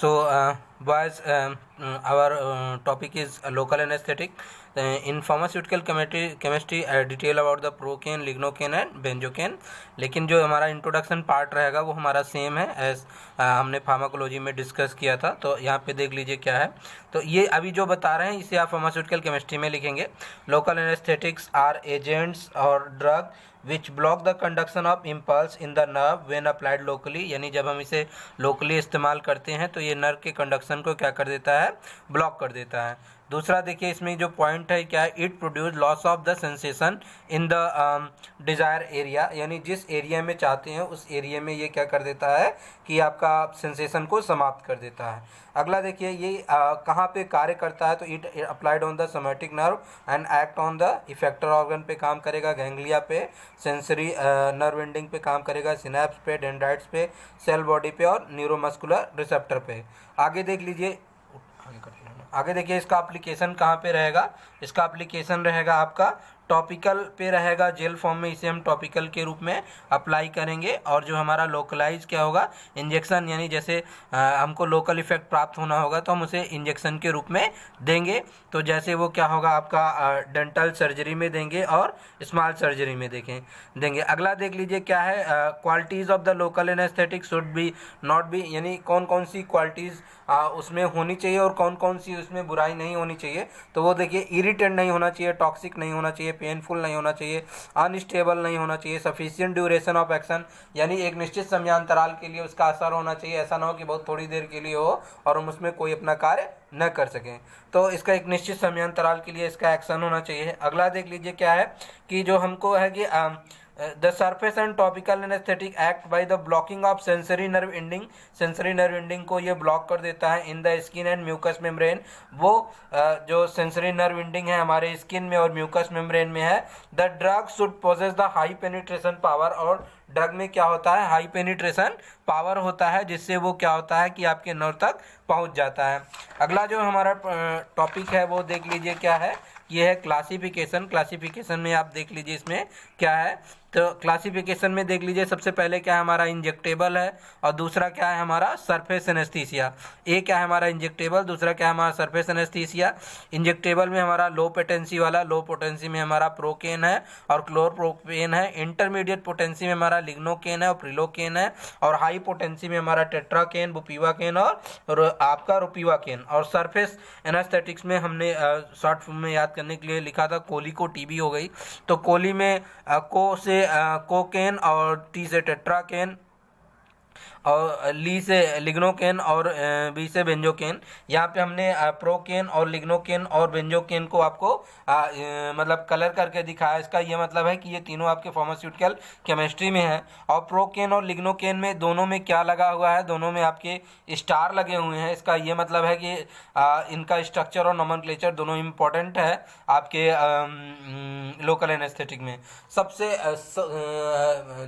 Boys, our topic is local anesthetic. In pharmaceutical chemistry detail about the procaine, lignocaine and benzocaine. लेकिन जो हमारा introduction part रहेगा वो हमारा सेम है एज हमने फार्माकोलॉजी में डिस्कस किया था. तो यहाँ पे देख लीजिए क्या है. तो ये अभी जो बता रहे हैं इसे आप फार्मास्यूटिकल केमिस्ट्री में लिखेंगे. लोकल एनेस्थेटिक्स आर एजेंट्स और drug which block the conduction of impulse in the nerve when applied locally. यानी जब हम इसे लोकली इस्तेमाल करते हैं तो ये नर्व के कंडक्शन को क्या कर देता है, ब्लॉक कर देता है. दूसरा देखिए इसमें जो पॉइंट है क्या है, it produce loss of the sensation in the desire area. यानी जिस एरिया में चाहते हैं उस एरिया में ये क्या कर देता है कि आपका सेंसेशन को समाप्त कर देता है. अगला देखिए ये कहाँ पे कार्य करता है, तो it applied on the somatic nerve and act on the effector organ पे काम करेगा, गैंग्लिया पे, सेंसरी नर्व एंडिंग पे काम करेगा, सिनेप्स पे, डेंड्राइट्स पे, सेल बॉडी पे और न्यूरोमस्कुलर रिसेप्टर पे. आगे देख लीजिए, आगे देखिए इसका एप्लीकेशन कहाँ पे रहेगा. इसका एप्लीकेशन रहेगा आपका टॉपिकल पे रहेगा, जेल फॉर्म में इसे हम टॉपिकल के रूप में अप्लाई करेंगे. और जो हमारा लोकलाइज क्या होगा, इंजेक्शन. यानी जैसे हमको लोकल इफेक्ट प्राप्त होना होगा तो हम उसे इंजेक्शन के रूप में देंगे. तो जैसे वो क्या होगा आपका डेंटल सर्जरी में देंगे और स्मॉल सर्जरी में देंगे. अगला देख लीजिए क्या है, qualities of the local anaesthetic should be not be. यानी कौन कौन सी क्वालिटीज़ उसमें होनी चाहिए और कौन कौन सी उसमें बुराई नहीं होनी चाहिए. तो वो देखिए, इरिटेंट नहीं होना चाहिए, टॉक्सिक नहीं होना चाहिए, पेनफुल नहीं होना चाहिए, अनस्टेबल नहीं होना चाहिए, सफिशिएंट ड्यूरेशन ऑफ एक्शन. यानी एक निश्चित समयांतराल के लिए उसका असर होना चाहिए. ऐसा ना हो कि बहुत थोड़ी देर के लिए हो और हम उसमें कोई अपना कार्य न कर सकें. तो इसका एक निश्चित समयांतराल के लिए इसका एक्शन होना चाहिए. अगला देख लीजिए क्या है कि जो हमको है कि the surface and topical anaesthetic act by the blocking of sensory nerve ending. Sensory nerve ending को ये ब्लॉक कर देता है in the skin and mucous membrane. वो जो सेंसरी नर्व एंडिंग है हमारे स्किन में और म्यूकस मेम्ब्रेन में है. The drug should possess the high penetration power. और ड्रग में क्या होता है, हाई पेनिट्रेशन पावर होता है, जिससे वो क्या होता है कि आपके नर्व तक पहुंच जाता है. अगला जो हमारा टॉपिक है वो देख लीजिए क्या है, ये है क्लासिफिकेशन. क्लासिफिकेशन में आप देख लीजिए इसमें क्या है. तो क्लासिफिकेशन में देख लीजिए सबसे पहले क्या है हमारा इंजेक्टेबल है और दूसरा क्या है हमारा सरफेस एनेस्थीसिया. ए क्या है हमारा इंजेक्टेबल, दूसरा क्या है हमारा सरफेस एनेस्थीसिया. इंजेक्टेबल में हमारा लो पोटेंसी वाला, लो पोटेंसी में हमारा प्रोकेन है और क्लोरप्रोपेन है. इंटरमीडिएट पोटेंसी में हमारा लिग्नोकेन है और प्रिलोकेन है. और हाई पोटेंसी में हमारा टेट्राकेन, बुपीवाकेन और आपका रोपीवाकेन. और सरफेस एनेस्थेटिक्स में हमने शॉर्ट फॉर्म में याद करने के लिए लिखा था कोली को टीबी हो गई. तो कोली में को से कोकेन और टी से टेट्राकेन और ली से लिग्नोकेन और बी से बेंजोकेन. यहाँ पे हमने प्रोकेन और लिग्नोकेन और बेंजोकेन को आपको मतलब कलर करके दिखाया. इसका ये मतलब है कि ये तीनों आपके फार्मास्यूटिकल केमिस्ट्री में है. और प्रोकेन और लिग्नोकेन में दोनों में क्या लगा हुआ है, दोनों में आपके स्टार लगे हुए हैं. इसका ये मतलब है कि इनका स्ट्रक्चर और नोमेनक्लेचर दोनों इम्पोर्टेंट है आपके लोकल एनेस्थेटिक में. सबसे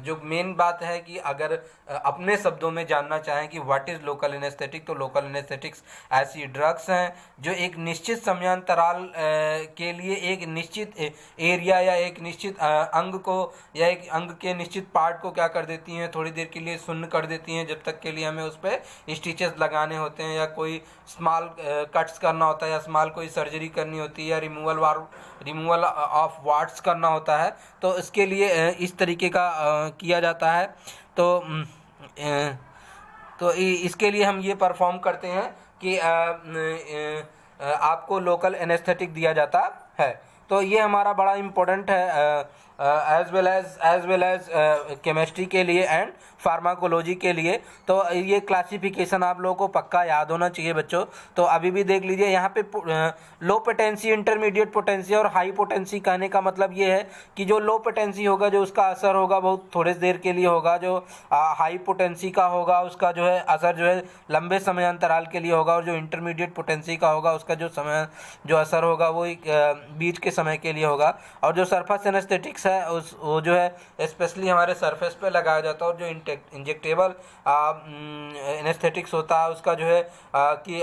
जो मेन बात है कि अगर अपने शब्दों में जानना चाहें कि व्हाट इज लोकल एनेस्थेटिक, तो लोकल एनेस्थेटिक्स ऐसी ड्रग्स हैं जो एक निश्चित समयांतराल के लिए एक निश्चित एरिया या एक निश्चित अंग को या एक अंग के निश्चित पार्ट को क्या कर देती हैं, थोड़ी देर के लिए शून्य कर देती हैं, जब तक के लिए हमें उस पर स्टिचेस लगाने होते हैं या कोई स्मॉल कट्स करना होता है या स्मॉल कोई सर्जरी करनी होती है या रिमूवल ऑफ वार्ड्स करना होता है. तो इसके लिए इस तरीके का किया जाता है. तो इसके लिए हम ये परफॉर्म करते हैं कि आपको लोकल एनेस्थेटिक दिया जाता है. तो ये हमारा बड़ा इम्पोर्टेंट है एज वेल एज केमिस्ट्री के लिए एंड फार्माकोलॉजी के लिए. तो ये क्लासिफिकेशन आप लोगों को पक्का याद होना चाहिए बच्चों. तो अभी भी देख लीजिए यहाँ पे लो पोटेंसी, इंटरमीडिएट पोटेंसी और हाई पोटेंसी कहने का मतलब ये है कि जो लो पोटेंसी होगा जो उसका असर होगा बहुत थोड़े देर के लिए होगा. जो हाई पोटेंसी का होगा उसका जो है असर जो है लंबे समयांतराल के लिए होगा. और जो इंटरमीडिएट पोटेंसी का होगा उसका जो असर होगा वो एक बीच के समय के लिए होगा. और जो सरफेस एनेस्थेटिक्स है वो जो है स्पेशली हमारे सरफेस पे लगाया जाता है. और जो इंजेक्टेबल एनेस्थेटिक्स होता है उसका जो है कि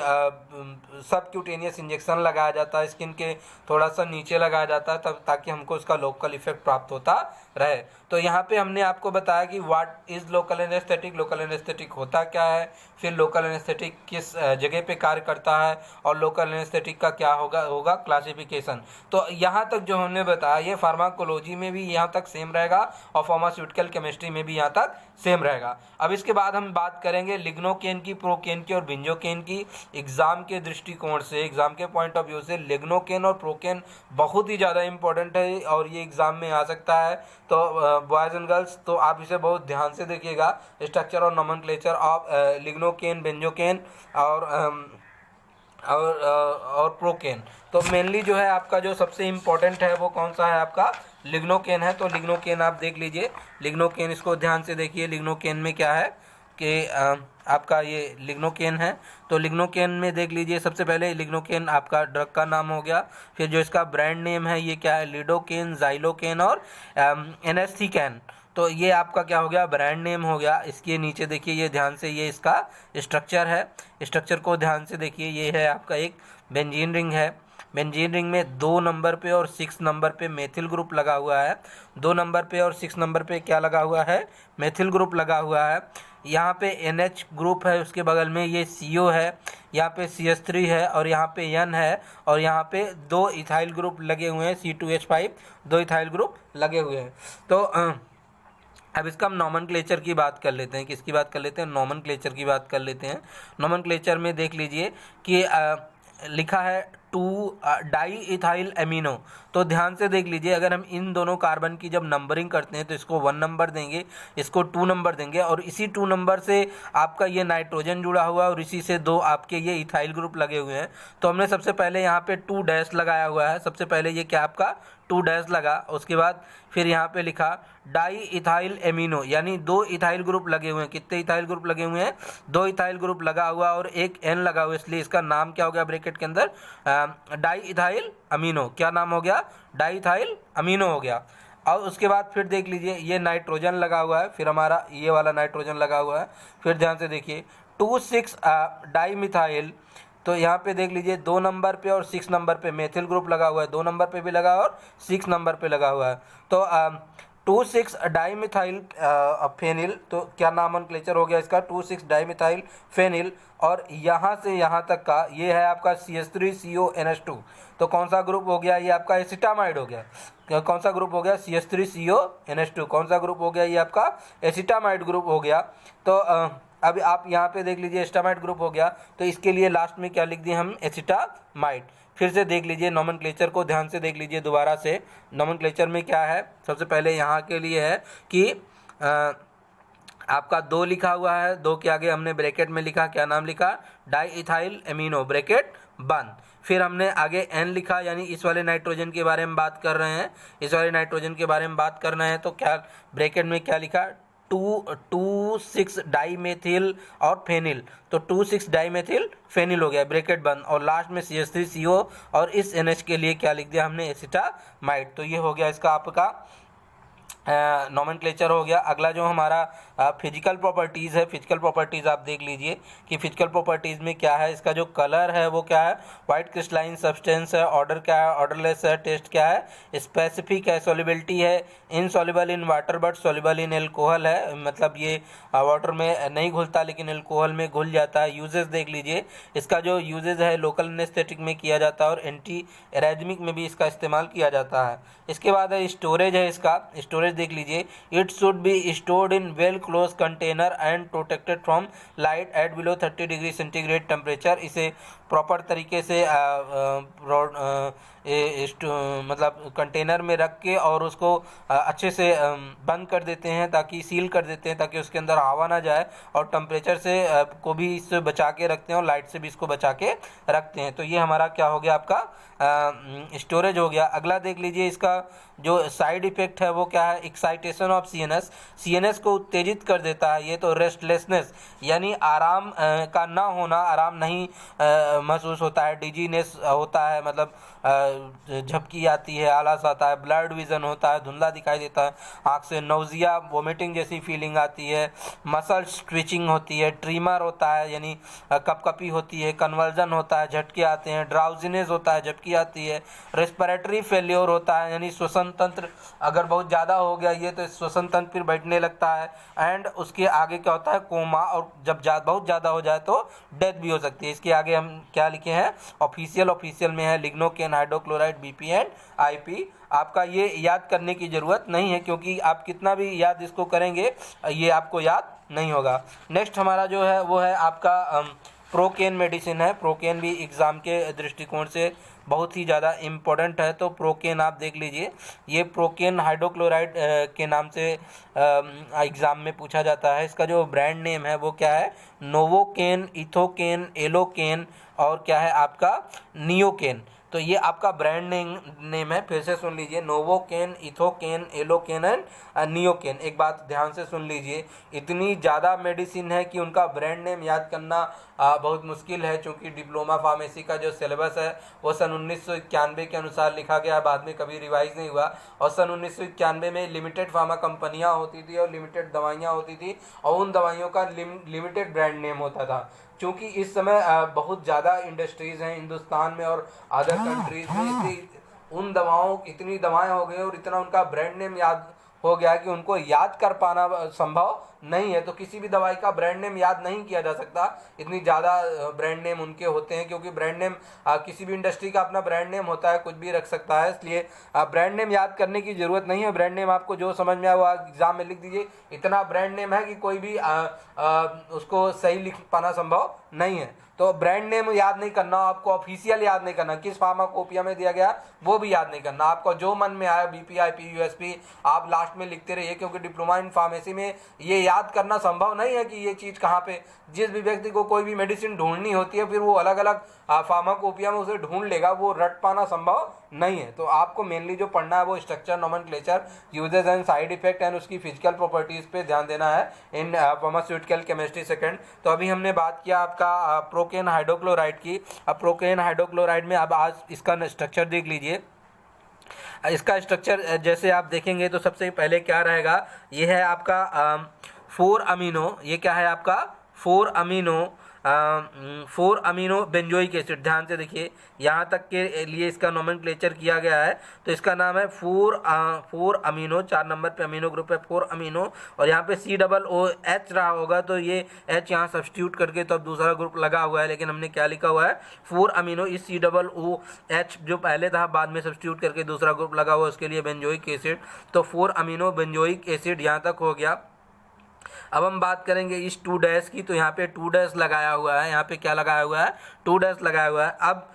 सबक्यूटेनियस इंजेक्शन लगाया जाता है, स्किन के थोड़ा सा नीचे लगाया जाता है तब ताकि हमको उसका लोकल इफेक्ट प्राप्त होता रहे। तो यहाँ पे हमने आपको बताया कि what is local anaesthetic, local anaesthetic होता क्या है, फिर लोकल एनेस्थेटिक किस जगह पे कार्य करता है, और लोकल एनेस्थेटिक का क्या होगा क्लासिफिकेशन। तो यहाँ तक जो हमने बताया ये फार्माकोलॉजी में भी यहाँ तक सेम रहेगा और फार्मास्यूटिकल केमिस्ट्री में भी यहाँ तक सेम रहेगा। अब इसके बाद हम बात करेंगे लिग्नोकेन की, प्रोकेन की और बेंजोकेन की। एग्जाम के दृष्टिकोण से, एग्जाम के पॉइंट ऑफ व्यू से लिग्नोकेन और प्रोकेन बहुत ही ज़्यादा इंपॉर्टेंट है और ये एग्जाम में आ सकता है। तो बॉयज़ एंड गर्ल्स, तो आप इसे बहुत ध्यान से देखिएगा, स्ट्रक्चर और नोमेनक्लेचर ऑफ लिग्नोकेन, बेंजोकेन और प्रोकेन। तो मेनली जो है आपका जो सबसे इम्पोर्टेंट है वो कौन सा है, आपका लिग्नोकेन है। तो लिग्नोकेन आप देख लीजिए, लिग्नोकेन इसको ध्यान से देखिए। लिग्नोकेन में क्या है कि आपका ये लिग्नोकेन है। तो लिग्नोकेन में देख लीजिए, सबसे पहले लिग्नोकेन आपका ड्रग का नाम हो गया। फिर जो इसका ब्रांड नेम है ये क्या है, लिडोकेन, जाइलोकेन और एनेस्थीकेन। तो ये आपका क्या हो गया, ब्रांड नेम हो गया। इसके नीचे देखिए, ये ध्यान से, ये इसका स्ट्रक्चर है। स्ट्रक्चर को ध्यान से देखिए, ये है आपका एक बेंजीन रिंग है। बेंजीन रिंग में 2 नंबर पे और 6 नंबर पे मेथिल ग्रुप लगा हुआ है। 2 नंबर पे और 6 नंबर पे क्या लगा हुआ है, मेथिल ग्रुप लगा हुआ है। यहाँ पे NH ग्रुप है, उसके बगल में ये CO है, यहाँ पे CH3 है और यहाँ पे N है, और यहाँ पे 2 इथाइल ग्रुप लगे हुए हैं, C2H5, 2 इथाइल ग्रुप लगे हुए हैं। तो अब इसका हम नॉमनक्लेचर की बात कर लेते हैं। किसकी बात कर लेते हैं, नॉमनक्लेचर की बात कर लेते हैं। नॉमनक्लेचर में देख लीजिए कि लिखा है 2 डाई इथाइल एमिनो। तो ध्यान से देख लीजिए, अगर हम इन दोनों कार्बन की जब नंबरिंग करते हैं तो इसको 1 नंबर देंगे, इसको 2 नंबर देंगे, और इसी 2 नंबर से आपका ये नाइट्रोजन जुड़ा हुआ है और इसी से 2 आपके ये इथाइल ग्रुप लगे हुए हैं। तो हमने सबसे पहले यहाँ पे 2 डैश लगाया हुआ है। सबसे पहले ये क्या आपका 2 डैश लगा, उसके बाद फिर यहाँ पे लिखा डाई इथाइल एमिनो, यानी 2 इथाइल ग्रुप लगे हुए हैं। कितने इथाइल ग्रुप लगे हुए हैं, 2 इथाइल ग्रुप लगा हुआ और एक N लगा हुआ, इसलिए इसका नाम क्या हो गया ब्रैकेट के अंदर, डाई इथाइल अमीनो। क्या नाम हो गया, डाई इथाइल अमीनो हो गया। और उसके बाद फिर देख लीजिए, ये नाइट्रोजन लगा हुआ है, फिर हमारा ये वाला नाइट्रोजन लगा हुआ है। फिर ध्यान से देखिए 2,6 डाई मिथाइल। तो यहाँ पे देख लीजिए 2 नंबर पे और 6 नंबर पे मेथिल ग्रुप लगा हुआ है, 2 नंबर पे भी लगा हुआ और 6 नंबर पे लगा हुआ है। तो 2,6 डाईमिथाइल फेनिल। तो क्या नॉमेनक्लेचर हो गया इसका, 2,6 डाईमिथाइल फेनिल। और यहाँ से यहाँ तक का ये है आपका CH3CONH2। तो कौन सा ग्रुप हो गया, ये आपका एसिटामाइड हो गया। कौन सा ग्रुप हो गया, CH3CONH2। कौन सा ग्रुप हो गया, ये आपका एसिटामाइड ग्रुप हो गया। तो अब आप यहाँ पे देख लीजिए एसिटामाइड ग्रुप हो गया। तो इसके लिए लास्ट में क्या लिख दिए हम, एसिटामाइड। फिर से देख लीजिए नॉमेनक्लेचर को ध्यान से देख लीजिए दोबारा से। नॉमेनक्लेचर में क्या है, सबसे पहले यहाँ के लिए है कि आपका 2 लिखा हुआ है, 2 के आगे हमने ब्रैकेट में लिखा, क्या नाम लिखा, डाई इथाइल एमिनो, ब्रैकेट बंद। फिर हमने आगे N लिखा, यानी इस वाले नाइट्रोजन के बारे में बात कर रहे हैं, इस वाले नाइट्रोजन के बारे में बात करना है। तो क्या ब्रैकेट में क्या लिखा, 2,6 डाईमेथिल और फेनिल। तो 2,6 डाईमेथिल फेनिल हो गया, ब्रैकेट बंद। और लास्ट में CH3CO और इस NH के लिए क्या लिख दिया हमने, एसिटामाइड। तो ये हो गया इसका आपका नॉमेनक्लेचर हो गया। अगला जो हमारा फिजिकल प्रॉपर्टीज़ है, फिजिकल प्रॉपर्टीज़ आप देख लीजिए कि फिजिकल प्रॉपर्टीज़ में क्या है, इसका जो कलर है वो क्या है, वाइट क्रिस्टलाइन सब्सटेंस है। ऑर्डर क्या है, ऑर्डरलेस है। टेस्ट क्या है, स्पेसिफिक है। सॉल्युबिलिटी है, insoluble in water but soluble in alcohol है, मतलब ये वाटर में नहीं घुलता लेकिन एल्कोहल में घुल जाता है। यूजेस देख लीजिए, इसका जो यूजेस है लोकल एनेस्थेटिक में किया जाता है और एंटी एरेथमिक में भी इसका इस्तेमाल किया जाता है। इसके बाद है स्टोरेज है, इसका स्टोरेज देख लीजिए, it should be stored in well close container and protected from light at below 30 degree centigrade temperature. इसे प्रॉपर तरीके से मतलब कंटेनर में रख के और उसको अच्छे से बंद कर देते हैं, ताकि सील कर देते हैं ताकि उसके अंदर हवा ना जाए, और टेम्परेचर से को भी इससे बचा के रखते हैं और लाइट से भी इसको बचा के रखते हैं। तो ये हमारा क्या हो गया, आपका स्टोरेज हो गया। अगला देख लीजिए, इसका जो साइड इफेक्ट है वो क्या है, एक्साइटेशन ऑफ CNS को उत्तेजित कर देता है ये। तो रेस्टलेसनेस, यानी आराम का ना होना, आराम नहीं महसूस होता है, डिजीनेस होता है, मतलब झपकी आती है, आलस आता है, ब्लड विजन होता है, धुंधला दिखाई देता है आँख से, नौजिया वोमिटिंग जैसी फीलिंग आती है, मसल स्ट्विचिंग होती है, ट्रीमर होता है यानी कपकपी होती है, कन्वर्जन होता है, झटके आते हैं, ड्राउजीनेस होता है, झपकी आती है, रेस्पिरेटरी फेल्योर होता है यानी श्वसन श्वसन तंत्र अगर बहुत ज़्यादा हो गया ये तो श्वसन तंत्र फिर बैठने लगता है, एंड उसके आगे क्या होता है कोमा, और जब बहुत ज़्यादा हो जाए तो डेथ भी हो सकती है। इसके आगे हम क्या लिखे हैं ऑफिशियल में है lignocaine, hydrochloride, BP and IP. आपका ये याद करने की ज़रूरत नहीं है क्योंकि आप कितना भी याद इसको करेंगे ये आपको याद नहीं होगा। नेक्स्ट हमारा जो है वो है आपका प्रोकेन मेडिसिन है। प्रोकेन भी एग्ज़ाम के दृष्टिकोण से बहुत ही ज़्यादा इम्पोर्टेंट है। तो प्रोकेन आप देख लीजिए, ये प्रोकेन हाइड्रोक्लोराइड के नाम से एग्ज़ाम में पूछा जाता है। इसका जो ब्रांड नेम है वो क्या है, नोवोकेन, इथोकेन, एलोकेन और क्या है आपका नियोकेन। तो ये आपका ब्रांड नेम है। फिर से सुन लीजिए, नोवोकेन, इथोकेन, एलोकेन एंड नियोकेन। एक बात ध्यान से सुन लीजिए, इतनी ज़्यादा मेडिसिन है कि उनका ब्रांड नेम याद करना बहुत मुश्किल है, क्योंकि डिप्लोमा फार्मेसी का जो सिलेबस है वो सन 1991 के अनुसार लिखा गया, बाद में कभी रिवाइज नहीं हुआ। और सन 1991 में लिमिटेड फार्मा कंपनियां होती थी और लिमिटेड दवाइयां होती थी, और उन दवाइयों का लिमिटेड ब्रांड नेम होता था। क्योंकि इस समय बहुत ज़्यादा इंडस्ट्रीज़ हैं हिंदुस्तान में और अदर कंट्रीज़ में, इसलिए उन दवाओं इतनी दवाएं हो गई और इतना उनका ब्रांड नेम याद हो गया कि उनको याद कर पाना संभव नहीं है। तो किसी भी दवाई का ब्रांड नेम याद नहीं किया जा सकता, इतनी ज़्यादा ब्रांड नेम उनके होते हैं। क्योंकि ब्रांड नेम किसी भी इंडस्ट्री का अपना ब्रांड नेम होता है, कुछ भी रख सकता है, इसलिए ब्रांड नेम याद करने की ज़रूरत नहीं है। ब्रांड नेम आपको जो समझ में आए वो एग्जाम में लिख दीजिए। इतना ब्रांड नेम है कि कोई भी उसको सही लिख पाना संभव नहीं है। तो ब्रांड नेम याद नहीं करना, आपको ऑफिशियल याद नहीं करना, किस फार्माकोपिया में दिया गया वो भी याद नहीं करना। आपको जो मन में आया बीपीआई, पीयूएसपी आप लास्ट में लिखते रहिए, क्योंकि डिप्लोमा इन फार्मेसी में ये याद करना संभव नहीं है कि ये चीज़ कहाँ पे। जिस भी व्यक्ति को कोई भी मेडिसिन ढूंढनी होती है फिर वो अलग अलग फार्माकोपिया में उसे ढूंढ लेगा, वो रट पाना संभव नहीं है। तो आपको मेनली जो पढ़ना है वो structure, nomenclature, uses and side effect and उसकी फिजिकल प्रॉपर्टीज़ पे ध्यान देना है इन फार्मास्यूटिकल केमिस्ट्री सेकंड। तो अभी हमने बात किया आपका प्रोकेन हाइड्रोक्लोराइड की। अब प्रोकेन हाइड्रोक्लोराइड में अब आज इसका स्ट्रक्चर देख लीजिए। इसका स्ट्रक्चर जैसे आप देखेंगे तो सबसे पहले क्या रहेगा, ये है आपका 4 अमीनो, ये क्या है आपका 4 अमीनो बेंजोइक एसिड। ध्यान से देखिए, यहाँ तक के लिए इसका नोमेनक्लेचर किया गया है। तो इसका नाम है 4 अमीनो, 4 नंबर पे अमीनो ग्रुप है 4 अमीनो, और यहाँ पे COOH रहा होगा तो ये H यहाँ सब्स्टिट्यूट करके तो अब दूसरा ग्रुप लगा हुआ है, लेकिन हमने क्या लिखा हुआ है 4 अमीनो। इस COOH जो पहले था बाद में सब्स्टिट्यूट करके दूसरा ग्रुप लगा हुआ, उसके लिए बेंजोइक एसिड। तो 4 अमीनो बेंजोइक एसिड यहाँ तक हो गया। अब हम बात करेंगे इस 2 डैश की। तो यहाँ पे 2 डैश लगाया हुआ है, यहाँ पे क्या लगाया हुआ है 2 डैश लगाया हुआ है। अब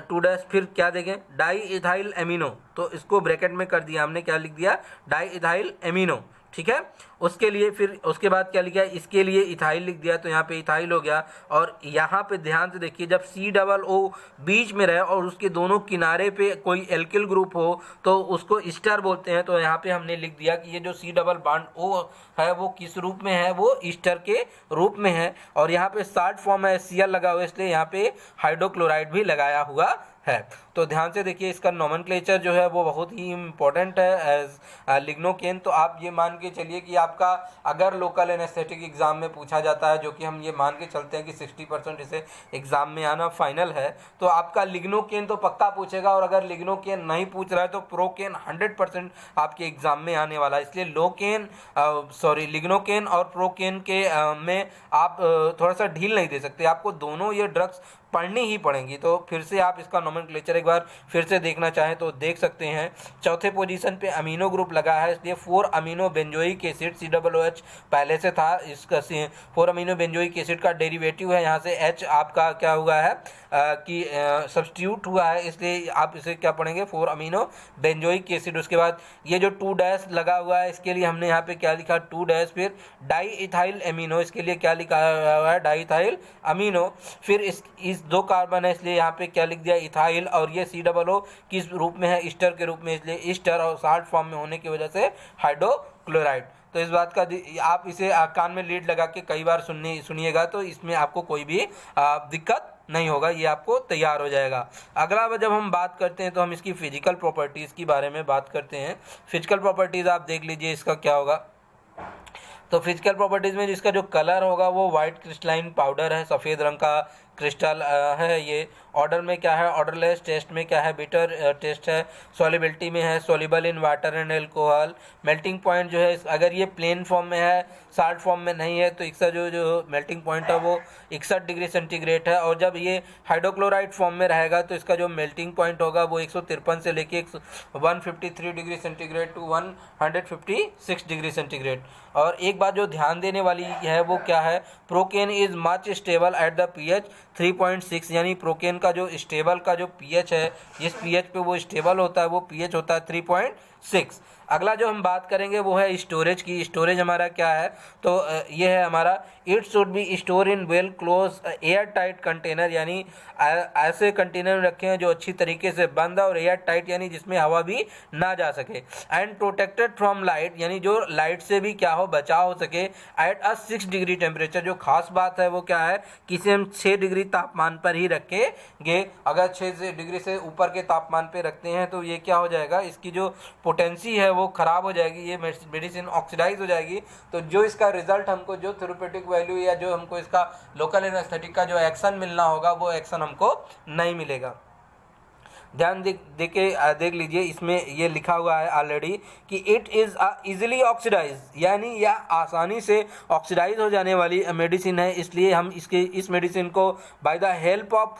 2 डैश फिर क्या देखें, डाई इथाइल एमिनो, तो इसको ब्रैकेट में कर दिया हमने, क्या लिख दिया डाई इथाइल एमिनो, ठीक है। उसके लिए फिर उसके बाद क्या लिखा है, इसके लिए इथाइल लिख दिया, तो यहाँ पे इथाइल हो गया। और यहाँ पे ध्यान से देखिए, जब COO बीच में रहे और उसके दोनों किनारे पे कोई एल्किल ग्रुप हो तो उसको ईस्टर बोलते हैं। तो यहाँ पे हमने लिख दिया कि ये जो C+O है वो किस रूप में है, वो ईस्टर के रूप में है। और यहाँ पे शॉर्ट फॉर्म है Cl लगा हुआ है, इसलिए यहाँ पे हाइड्रोक्लोराइड भी लगाया हुआ है। तो ध्यान से देखिए, इसका नोमेनक्लेचर जो है वो बहुत ही इम्पोर्टेंट है एज लिग्नोकेन। तो आप ये मान के चलिए कि आपका अगर लोकल एनेस्थेटिक एग्जाम में पूछा जाता है, जो कि हम ये मान के चलते हैं कि 60% इसे एग्जाम में आना फाइनल है, तो आपका लिग्नोकेन तो पक्का पूछेगा। और अगर लिग्नोकेन नहीं पूछ रहा है तो प्रोकेन 100% आपके एग्जाम में आने वाला है। इसलिए लिग्नोकेन और प्रोकेन के में आप थोड़ा सा ढील नहीं दे सकते, आपको दोनों ये ड्रग्स पढ़नी ही पड़ेंगी। तो फिर से आप इसका नोमेनक्लेचर एक बार फिर से देखना चाहें तो देख सकते हैं। चौथे पोजीशन पे अमीनो ग्रुप लगा है, इसलिए 4 अमीनो बेंजोइक एसिड, COOH पहले से था। इसका 4 अमीनो बेंजोइक एसिड का डेरिवेटिव है, यहाँ से H आपका क्या हुआ है कि सब्स्टिट्यूट हुआ है, इसलिए आप इसे क्या पढ़ेंगे 4 अमीनो बेंजोइक एसिड। उसके बाद ये जो 2 डैश लगा हुआ है, इसके लिए हमने यहाँ पे क्या लिखा 2 डैश, फिर डाई इथाइल एमिनो, इसके लिए क्या लिखा हुआ है डाई इथाइल अमीनो। फिर इस 2 कार्बन है, इसलिए यहाँ पे क्या लिख दिया इथाइल। और ये COO किस रूप में है, ईस्टर के रूप में, इसलिए ईस्टर और साल्ट फॉर्म में होने की वजह से हाइड्रोक्लोराइड। तो इस बात का आप इसे कान में लीड लगा के कई बार सुनिएगा, तो इसमें आपको कोई भी दिक्कत नहीं होगा, ये आपको तैयार हो जाएगा। अगला जब हम बात करते हैं तो हम इसकी फिजिकल प्रॉपर्टीज़ के बारे में बात करते हैं। फिजिकल प्रॉपर्टीज़ आप देख लीजिए, इसका क्या होगा। तो फिजिकल प्रॉपर्टीज़ में जिसका जो कलर होगा वो वाइट क्रिस्टलाइन पाउडर है, सफ़ेद रंग का क्रिस्टल है ये। ऑर्डर में क्या है, ऑर्डरलेस। टेस्ट में क्या है, बिटर टेस्ट है। सॉलिबिलिटी में है, soluble in water and alcohol. Melting point जो है, अगर ये प्लेन फॉर्म में है, साल्ट फॉर्म में नहीं है, तो इसका जो मेल्टिंग पॉइंट है वो 61 डिग्री सेंटीग्रेड है। और जब ये हाइड्रोक्लोराइड फॉर्म में रहेगा तो इसका जो मेल्टिंग पॉइंट होगा वो 153 से लेके 153 degree centigrade to 156 degree centigrade. और एक बात जो ध्यान देने वाली है वो क्या है, procaine is much stable at the pH 3.6, यानी प्रोकेन का जो स्टेबल का जो pH है, जिस pH पे वो स्टेबल होता है वो pH होता है 3.6। अगला जो हम बात करेंगे वो है स्टोरेज की। स्टोरेज हमारा क्या है, तो ये है हमारा, it should be store in well close air tight container, यानी ऐसे कंटेनर में रखें जो अच्छी तरीके से बंद और एयर टाइट, यानी जिसमें हवा भी ना जा सके। एंड प्रोटेक्टेड फ्रॉम लाइट, यानी जो लाइट से भी क्या हो, बचाव हो सके। एट अ 6 डिग्री टेम्परेचर, जो खास बात है वो क्या है कि इसे हम 6 डिग्री तापमान पर ही रखेंगे। अगर 6 डिग्री से ऊपर के तापमान पे रखते हैं तो ये क्या हो जाएगा, इसकी जो पोटेंसी है वो खराब हो जाएगी, ये मेडिसिन ऑक्सीडाइज हो जाएगी। तो जो इसका रिजल्ट हमको, जो थेरेप्यूटिक वैल्यू या जो हमको इसका लोकल एनेस्थेटिक का जो एक्शन मिलना होगा वो एक्शन हमको नहीं मिलेगा। ध्यान देख लीजिए, इसमें ये लिखा हुआ है ऑलरेडी कि इट इज़ इजीली ऑक्सीडाइज, यानी यह आसानी से ऑक्सीडाइज हो जाने वाली मेडिसिन है। इसलिए हम इस मेडिसिन को by the help of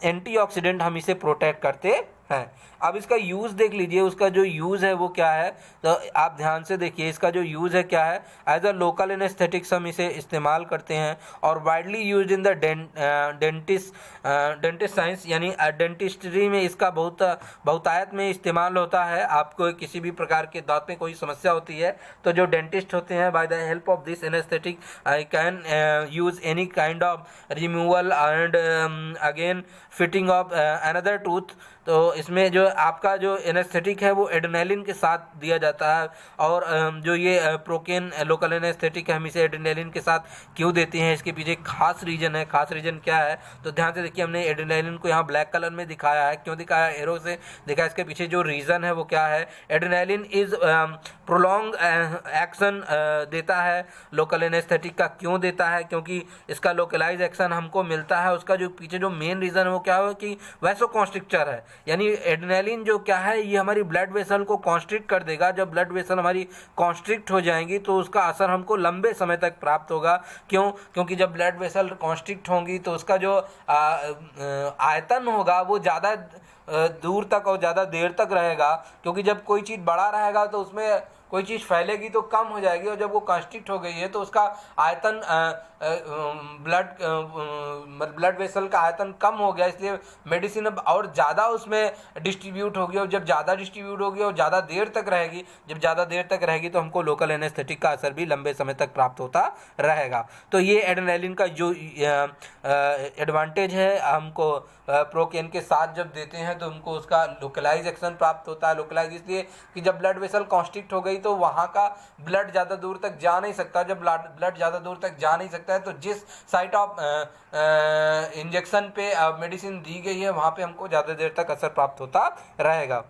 antioxidant हम इसे प्रोटेक्ट करते हैं। अब इसका यूज़ देख लीजिए, उसका जो यूज़ है वो क्या है, तो आप ध्यान से देखिए, इसका जो यूज़ है क्या है, एज अ लोकल एनेस्थेटिक्स हम इसे इस्तेमाल करते हैं। और widely use in the dentist science, यानी डेंटिस्ट्री में इसका बहुतायत में इस्तेमाल होता है। आपको किसी भी प्रकार के दांत में कोई समस्या होती है तो जो डेंटिस्ट होते हैं, by the help of this anaesthetic I can use any kind of removal and again fitting of another tooth. तो इसमें जो आपका जो एनेस्थेटिक है वो एड्रेनालिन के साथ दिया जाता है। और जो ये प्रोकेन लोकल एनेस्थेटिक है, हम इसे एड्रेनालिन के साथ क्यों देते हैं, इसके पीछे खास रीजन है। खास रीजन क्या है, तो ध्यान से देखिए, हमने एड्रेनालिन को यहाँ ब्लैक कलर में दिखाया है। क्यों दिखाया, एरो से दिखाया। इसके पीछे जो रीज़न है वो क्या है, एड्रेनालिन इज प्रोलॉन्ग एक्शन देता है लोकल एनेस्थेटिक का। क्यों देता है, क्योंकि इसका लोकलाइज एक्शन हमको मिलता है। उसका जो पीछे जो मेन रीज़न है वो क्या है कि वैसोकॉन्स्ट्रिक्टर है, यानी एड्रेनालिन जो क्या है, ये हमारी ब्लड वेसल को कॉन्स्ट्रिक्ट कर देगा। जब ब्लड वेसल हमारी कॉन्स्ट्रिक्ट हो जाएंगी तो उसका असर हमको लंबे समय तक प्राप्त होगा। क्यों, क्योंकि जब ब्लड वेसल कॉन्स्ट्रिक्ट होंगी तो उसका जो आयतन होगा वो ज़्यादा दूर तक और ज़्यादा देर तक रहेगा। क्योंकि जब कोई चीज़ बड़ा रहेगा तो उसमें कोई चीज़ फैलेगी तो कम हो जाएगी, और जब वो कॉन्स्ट्रिक्ट हो गई है तो उसका आयतन ब्लड वेसल का आयतन कम हो गया, इसलिए मेडिसिन अब और ज़्यादा उसमें डिस्ट्रीब्यूट होगी। और जब ज़्यादा डिस्ट्रीब्यूट होगी और ज़्यादा देर तक रहेगी, जब ज़्यादा देर तक रहेगी तो हमको लोकल एनेस्थेटिक का असर भी लंबे समय तक प्राप्त होता रहेगा। तो ये एड्रेनालिन का जो एडवांटेज है, हमको प्रोकेन के साथ जब देते हैं तो हमको उसका लोकलाइज एक्शन प्राप्त होता है। लोकलाइज इसलिए कि जब ब्लड वेसल कॉन्स्ट्रिक्ट हो गई तो वहाँ का ब्लड ज़्यादा दूर तक जा नहीं सकता। जब ब्लड ज़्यादा दूर तक जा नहीं सकता है तो जिस साइट ऑफ इंजेक्शन पे मेडिसिन दी गई है वहाँ पे हमको ज़्यादा देर तक असर प्राप्त होता रहेगा।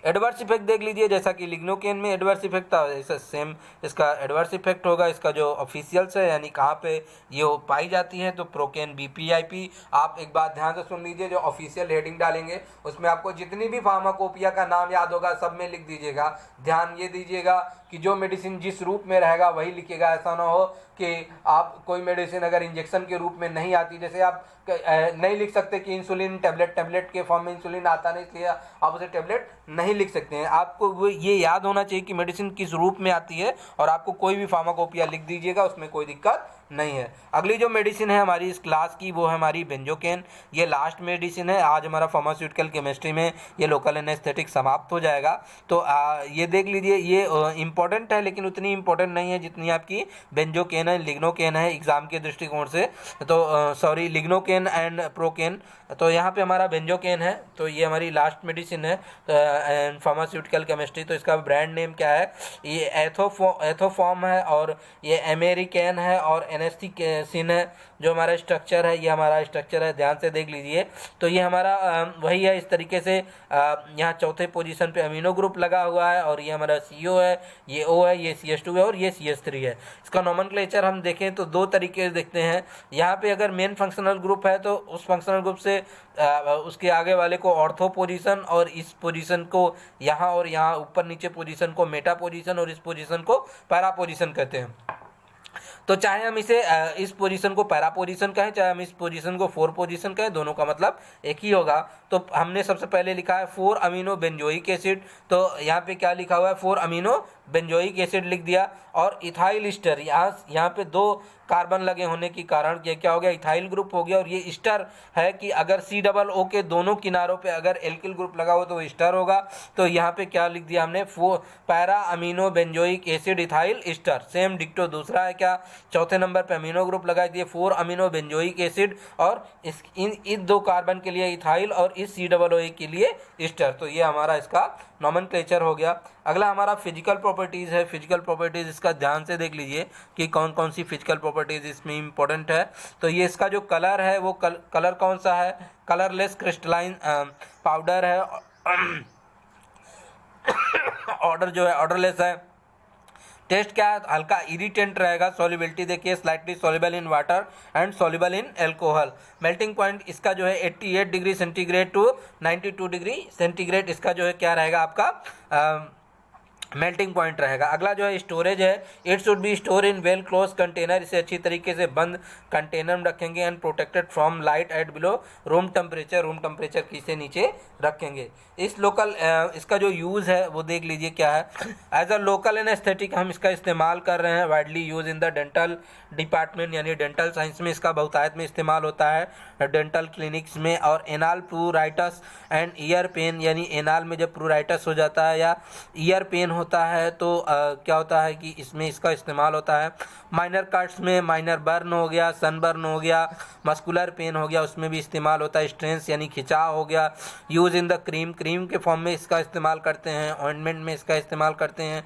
एडवर्स इफेक्ट देख लीजिए, जैसा कि लिग्नोकेन में एडवर्स इफेक्ट था, ऐसा सेम इसका एडवर्स इफेक्ट होगा। इसका जो ऑफिशियल्स है, यानी कहाँ पे ये पाई जाती है, तो प्रोकेन BPIP। आप एक बात ध्यान से सुन लीजिए, जो ऑफिशियल हेडिंग डालेंगे उसमें आपको जितनी भी फार्माकोपिया का नाम याद होगा सब में लिख दीजिएगा। ध्यान ये दीजिएगा कि जो मेडिसिन जिस रूप में रहेगा वही लिखिएगा। ऐसा ना हो कि आप कोई मेडिसिन अगर इंजेक्शन के रूप में नहीं आती, जैसे आप नहीं लिख सकते कि इंसुलिन टैबलेट के फॉर्म में इंसुलिन आता नहीं, इसलिए आप उसे टैबलेट नहीं लिख सकते हैं। आपको वो ये याद होना चाहिए कि मेडिसिन किस रूप में आती है, और आपको कोई भी फार्माकोपिया लिख दीजिएगा, उसमें कोई दिक्कत नहीं है। अगली जो मेडिसिन है हमारी इस क्लास की वो है हमारी बेंजोकेन। ये लास्ट मेडिसिन है। आज हमारा फार्मास्यूटिकल केमिस्ट्री में ये लोकल एनेस्थेटिक समाप्त हो जाएगा। तो ये देख लीजिए, ये इम्पोर्टेंट है लेकिन उतनी इम्पोर्टेंट नहीं है जितनी आपकी बेंजोकेन है, लिग्नोकेन है एग्जाम के दृष्टिकोण से। तो सॉरी, लिग्नोकेन एंड प्रोकेन। तो यहाँ पे हमारा बेंजोकेन है, तो ये हमारी लास्ट मेडिसिन है फार्मास्यूटिकल केमिस्ट्री। तो इसका ब्रांड नेम क्या है, ये एथोफॉर्म है, और ये अमेरिकन है, और एनेस्थीसिन है, जो हमारा स्ट्रक्चर है, ये हमारा स्ट्रक्चर है, ध्यान से देख लीजिए। तो ये हमारा वही है, इस तरीके से यहाँ चौथे पोजीशन पे अमीनो ग्रुप लगा हुआ है, और ये हमारा CO है, ये O है, ये CH2 है, और ये CH3 है। इसका नोमेनक्लेचर हम देखें तो दो तरीके से देखते हैं। यहाँ पे अगर मेन फंक्शनल ग्रुप है तो उस फंक्शनल ग्रुप से उसके आगे वाले को ऑर्थो पोजीशन, और इस पोजीशन को यहाँ और यहाँ ऊपर नीचे पोजीशन को मेटा पोजीशन, और इस पोजीशन को पैरा पोजीशन कहते हैं। तो चाहे हम इसे इस पोजीशन को पैरा पोजीशन कहें, चाहे हम इस पोजीशन को 4 पोजीशन कहें, दोनों का मतलब एक ही होगा। तो हमने सबसे पहले लिखा है 4 अमीनो बेंजोइक एसिड, तो यहाँ पे क्या लिखा हुआ है, 4 अमीनो बेंजोइक एसिड लिख दिया। और इथाइल ईस्टर, यहाँ पे 2 कार्बन लगे होने के कारण ये क्या हो गया, इथाइल ग्रुप हो गया। और ये ईस्टर है कि अगर COO के दोनों किनारों पे अगर एल्किल ग्रुप लगा हो तो वो ईस्टर होगा। तो यहाँ पे क्या लिख दिया हमने, para amino benzoic acid ethyl ester. Same डिक्टो दूसरा है क्या, चौथे नंबर पे अमीनो ग्रुप लगा दिए 4 अमीनो बेंजोइक एसिड, और इन 2 कार्बन के लिए इथाइल और इस COO के लिए ईस्टर। तो ये हमारा इसका नोमेनक्लेचर हो गया। अगला हमारा फिजिकल प्रॉपर्टीज़ है। फिजिकल प्रॉपर्टीज़ इसका ध्यान से देख लीजिए कि कौन कौन सी फिजिकल प्रॉपर्टीज़ इसमें इंपॉर्टेंट है। तो ये इसका जो कलर है वो कलर कौन सा है, कलरलेस क्रिस्टलाइन पाउडर है। ऑर्डर जो है ऑर्डरलेस है। टेस्ट क्या है, हल्का इरिटेंट रहेगा। सॉल्युबिलिटी देखिए, slightly soluble in water and soluble in alcohol. Melting point इसका जो है 88 degree centigrade to 92 degree centigrade इसका जो है क्या रहेगा आपका मेल्टिंग पॉइंट रहेगा। अगला जो है स्टोरेज है, it should be store in well close container. इसे अच्छी तरीके से बंद कंटेनर में रखेंगे and protected from light at below room temperature की से नीचे रखेंगे। इस लोकल इसका जो यूज़ है वो देख लीजिए क्या है। एज अ लोकल एनेस्थेटिक हम इसका इस्तेमाल कर रहे हैं। Widely use in the dental department, यानी डेंटल साइंस में इसका बहुतायत में इस्तेमाल होता है डेंटल क्लिनिक्स में। और एनाल प्रूराइटस एंड ईयर पेन, यानी एनाल में जब प्रूराइटस हो जाता है या ईयर पेन होता है तो क्या होता है कि इसमें इसका इस्तेमाल होता है। माइनर कट्स में माइनर बर्न हो गया, सनबर्न हो गया, मस्कुलर पेन हो गया, उसमें भी इस्तेमाल होता है। स्ट्रेंस यानी खिंचाव हो गया। यूज़ इन द क्रीम के फॉर्म में इसका इस्तेमाल करते हैं। ऑइंटमेंट में इसका इस्तेमाल करते हैं।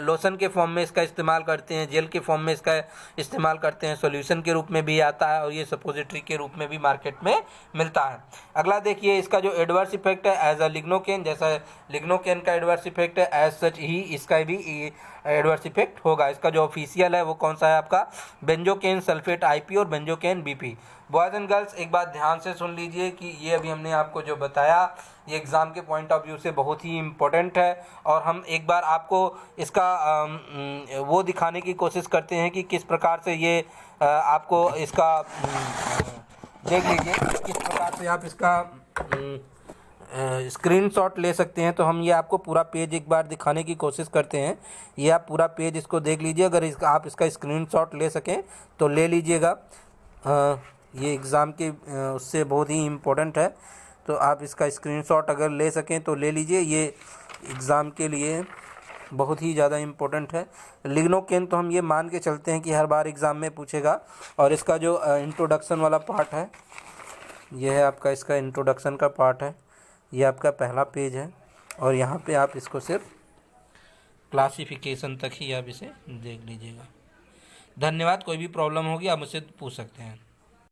लोशन के फॉर्म में इसका इस्तेमाल करते हैं। जेल के फॉर्म में इसका इस्तेमाल करते हैं। सॉल्यूशन के रूप में भी आता है, और ये सपोजिटरी के रूप में भी मार्केट में मिलता है। अगला देखिए इसका जो एडवर्स इफेक्ट है एज अ लिग्नोकेन, जैसा लिग्नोकेन का एडवर्स इफेक्ट है एज सच ही इसका भी एडवर्स इफेक्ट होगा। इसका जो ऑफिशियल है वो कौन सा है आपका, बेंजोकेन सल्फेट IP और benzocaine BP। Boys and girls एक बात ध्यान से सुन लीजिए कि ये अभी हमने आपको जो बताया ये एग्ज़ाम के पॉइंट ऑफ व्यू से बहुत ही इम्पोर्टेंट है। और हम एक बार आपको इसका वो दिखाने की कोशिश करते हैं कि किस प्रकार से ये आपको इसका देख लीजिए किस प्रकार से आप इसका स्क्रीनशॉट ले सकते हैं। तो हम ये आपको पूरा पेज एक बार दिखाने की कोशिश करते हैं। ये आप पूरा पेज इसको देख लीजिए। अगर आप इसका स्क्रीनशॉट ले सकें तो ले लीजिएगा। ये एग्ज़ाम के उससे बहुत ही इम्पोर्टेंट है, तो आप इसका स्क्रीनशॉट अगर ले सकें तो ले लीजिए। ये एग्ज़ाम के लिए बहुत ही ज़्यादा इम्पोर्टेंट है। लिग्नोकेन तो हम ये मान के चलते हैं कि हर बार एग्ज़ाम में पूछेगा। और इसका जो इंट्रोडक्शन वाला पार्ट है ये है आपका, इसका इंट्रोडक्शन का पार्ट है। ये आपका पहला पेज है, और यहाँ पे आप इसको सिर्फ क्लासिफिकेशन तक ही आप इसे देख लीजिएगा। धन्यवाद। कोई भी प्रॉब्लम होगी आप मुझसे पूछ सकते हैं।